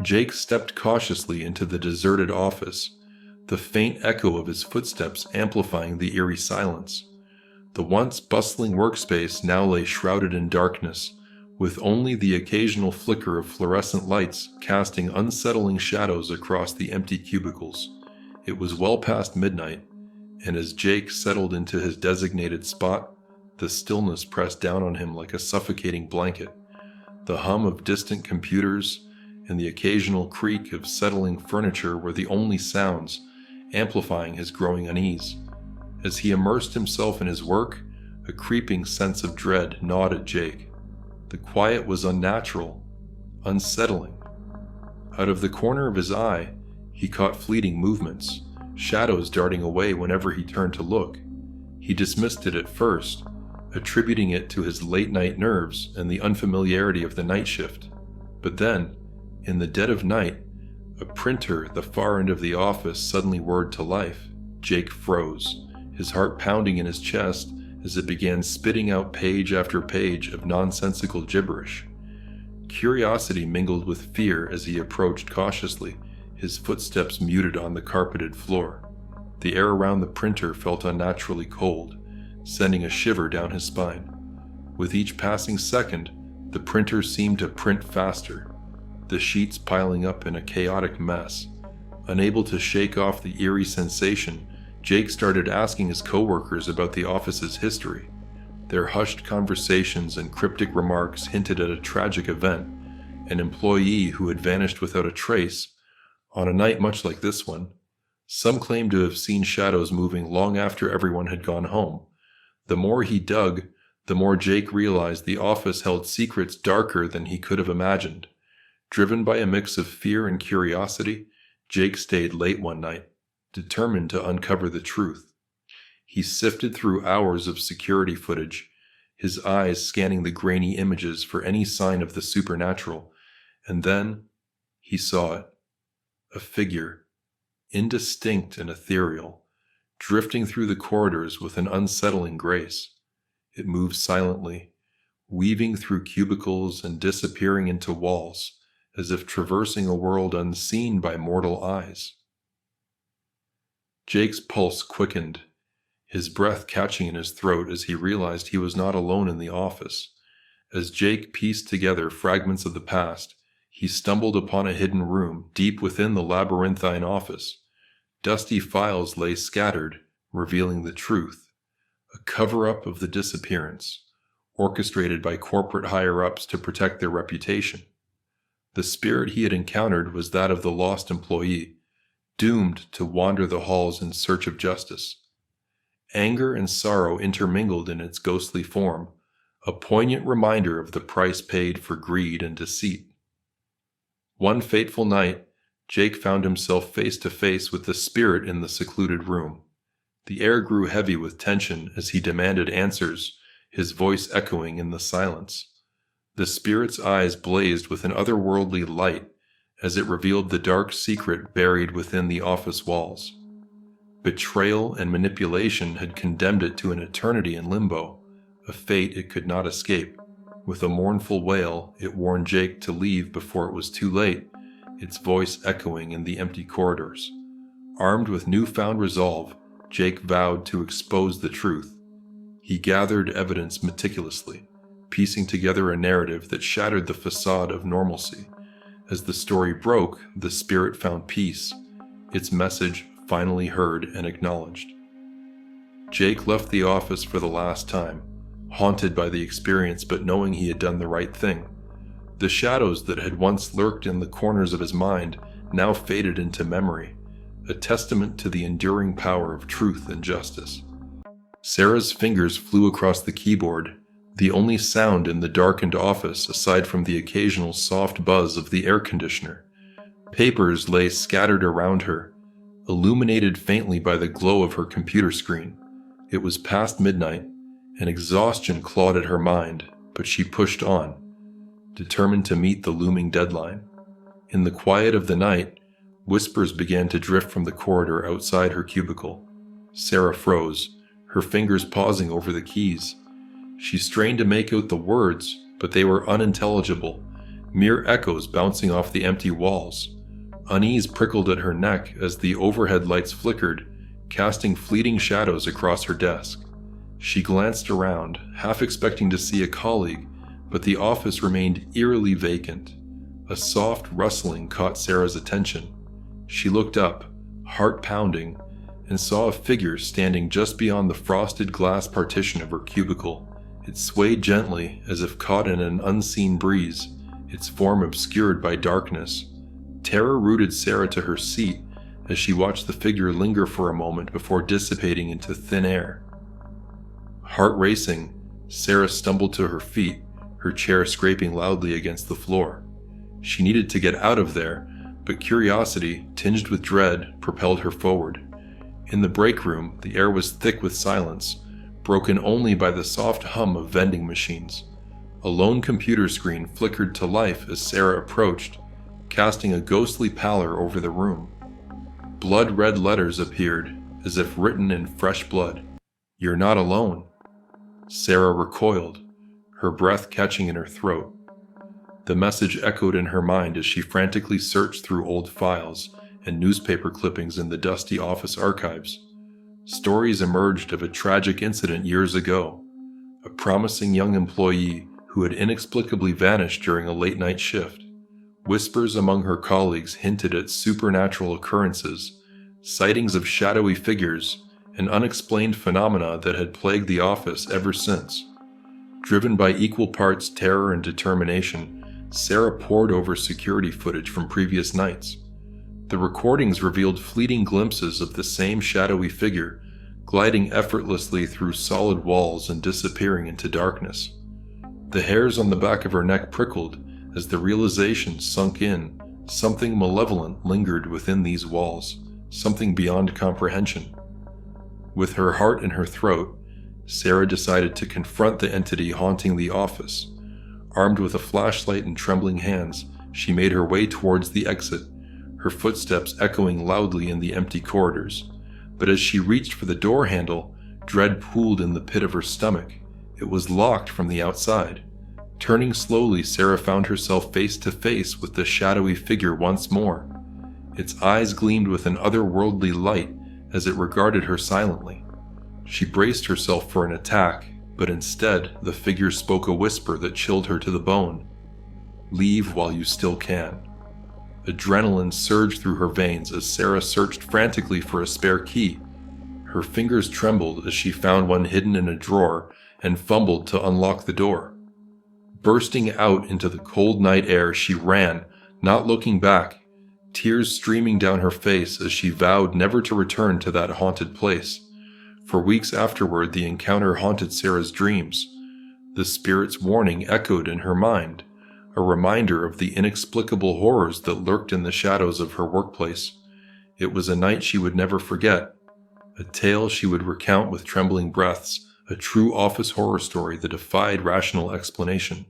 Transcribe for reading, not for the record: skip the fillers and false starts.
Jake stepped cautiously into the deserted office, the faint echo of his footsteps amplifying the eerie silence. The once bustling workspace now lay shrouded in darkness, with only the occasional flicker of fluorescent lights casting unsettling shadows across the empty cubicles. It was well past midnight, and as Jake settled into his designated spot, the stillness pressed down on him like a suffocating blanket. The hum of distant computers and the occasional creak of settling furniture were the only sounds, amplifying his growing unease. As he immersed himself in his work, a creeping sense of dread gnawed at Jake. The quiet was unnatural, unsettling. Out of the corner of his eye, he caught fleeting movements, shadows darting away whenever he turned to look. He dismissed it at first, attributing it to his late-night nerves and the unfamiliarity of the night shift. But then, in the dead of night, a printer at the far end of the office suddenly whirred to life. Jake froze, his heart pounding in his chest as it began spitting out page after page of nonsensical gibberish. Curiosity mingled with fear as he approached cautiously, his footsteps muted on the carpeted floor. The air around the printer felt unnaturally cold, sending a shiver down his spine. With each passing second, the printer seemed to print faster, the sheets piling up in a chaotic mess. Unable to shake off the eerie sensation, Jake started asking his coworkers about the office's history. Their hushed conversations and cryptic remarks hinted at a tragic event, an employee who had vanished without a trace. On a night much like this one, some claimed to have seen shadows moving long after everyone had gone home. The more he dug, the more Jake realized the office held secrets darker than he could have imagined. Driven by a mix of fear and curiosity, Jake stayed late one night, determined to uncover the truth. He sifted through hours of security footage, his eyes scanning the grainy images for any sign of the supernatural, and then he saw it. A figure, indistinct and ethereal, drifting through the corridors with an unsettling grace. It moved silently, weaving through cubicles and disappearing into walls, as if traversing a world unseen by mortal eyes. Jake's pulse quickened, his breath catching in his throat as he realized he was not alone in the office. As Jake pieced together fragments of the past, he stumbled upon a hidden room deep within the labyrinthine office. Dusty files lay scattered, revealing the truth, a cover-up of the disappearance, orchestrated by corporate higher-ups to protect their reputation. The spirit he had encountered was that of the lost employee, doomed to wander the halls in search of justice. Anger and sorrow intermingled in its ghostly form, a poignant reminder of the price paid for greed and deceit. One fateful night, Jake found himself face to face with the spirit in the secluded room. The air grew heavy with tension as he demanded answers, his voice echoing in the silence. The spirit's eyes blazed with an otherworldly light as it revealed the dark secret buried within the office walls. Betrayal and manipulation had condemned it to an eternity in limbo, a fate it could not escape. With a mournful wail, it warned Jake to leave before it was too late, its voice echoing in the empty corridors. Armed with newfound resolve, Jake vowed to expose the truth. He gathered evidence meticulously, piecing together a narrative that shattered the facade of normalcy. As the story broke, the spirit found peace, its message finally heard and acknowledged. Jake left the office for the last time, haunted by the experience but knowing he had done the right thing. The shadows that had once lurked in the corners of his mind now faded into memory, a testament to the enduring power of truth and justice. Sarah's fingers flew across the keyboard, the only sound in the darkened office aside from the occasional soft buzz of the air conditioner. Papers lay scattered around her, illuminated faintly by the glow of her computer screen. It was past midnight, and exhaustion clawed at her mind, but she pushed on, determined to meet the looming deadline. In the quiet of the night, whispers began to drift from the corridor outside her cubicle. Sarah froze, her fingers pausing over the keys. She strained to make out the words, but they were unintelligible, mere echoes bouncing off the empty walls. Unease prickled at her neck as the overhead lights flickered, casting fleeting shadows across her desk. She glanced around, half expecting to see a colleague, but the office remained eerily vacant. A soft rustling caught Sarah's attention. She looked up, heart pounding, and saw a figure standing just beyond the frosted glass partition of her cubicle. It swayed gently, as if caught in an unseen breeze, its form obscured by darkness. Terror rooted Sarah to her seat as she watched the figure linger for a moment before dissipating into thin air. Heart racing, Sarah stumbled to her feet, her chair scraping loudly against the floor. She needed to get out of there, but curiosity, tinged with dread, propelled her forward. In the break room, the air was thick with silence, broken only by the soft hum of vending machines. A lone computer screen flickered to life as Sarah approached, casting a ghostly pallor over the room. Blood-red letters appeared, as if written in fresh blood. "You're not alone." Sarah recoiled, her breath catching in her throat. The message echoed in her mind as she frantically searched through old files and newspaper clippings in the dusty office archives. Stories emerged of a tragic incident years ago. A promising young employee who had inexplicably vanished during a late-night shift. Whispers among her colleagues hinted at supernatural occurrences, sightings of shadowy figures, and unexplained phenomena that had plagued the office ever since. Driven by equal parts terror and determination, Sarah pored over security footage from previous nights. The recordings revealed fleeting glimpses of the same shadowy figure, gliding effortlessly through solid walls and disappearing into darkness. The hairs on the back of her neck prickled as the realization sunk in. Something malevolent lingered within these walls, something beyond comprehension. With her heart in her throat, Sarah decided to confront the entity haunting the office. Armed with a flashlight and trembling hands, she made her way towards the exit, her footsteps echoing loudly in the empty corridors. But as she reached for the door handle, dread pooled in the pit of her stomach. It was locked from the outside. Turning slowly, Sarah found herself face to face with the shadowy figure once more. Its eyes gleamed with an otherworldly light as it regarded her silently. She braced herself for an attack, but instead, the figure spoke a whisper that chilled her to the bone. "Leave while you still can." Adrenaline surged through her veins as Sarah searched frantically for a spare key. Her fingers trembled as she found one hidden in a drawer and fumbled to unlock the door. Bursting out into the cold night air, she ran, not looking back, tears streaming down her face as she vowed never to return to that haunted place. For weeks afterward, the encounter haunted Sarah's dreams. The spirit's warning echoed in her mind, a reminder of the inexplicable horrors that lurked in the shadows of her workplace. It was a night she would never forget, a tale she would recount with trembling breaths, a true office horror story that defied rational explanation.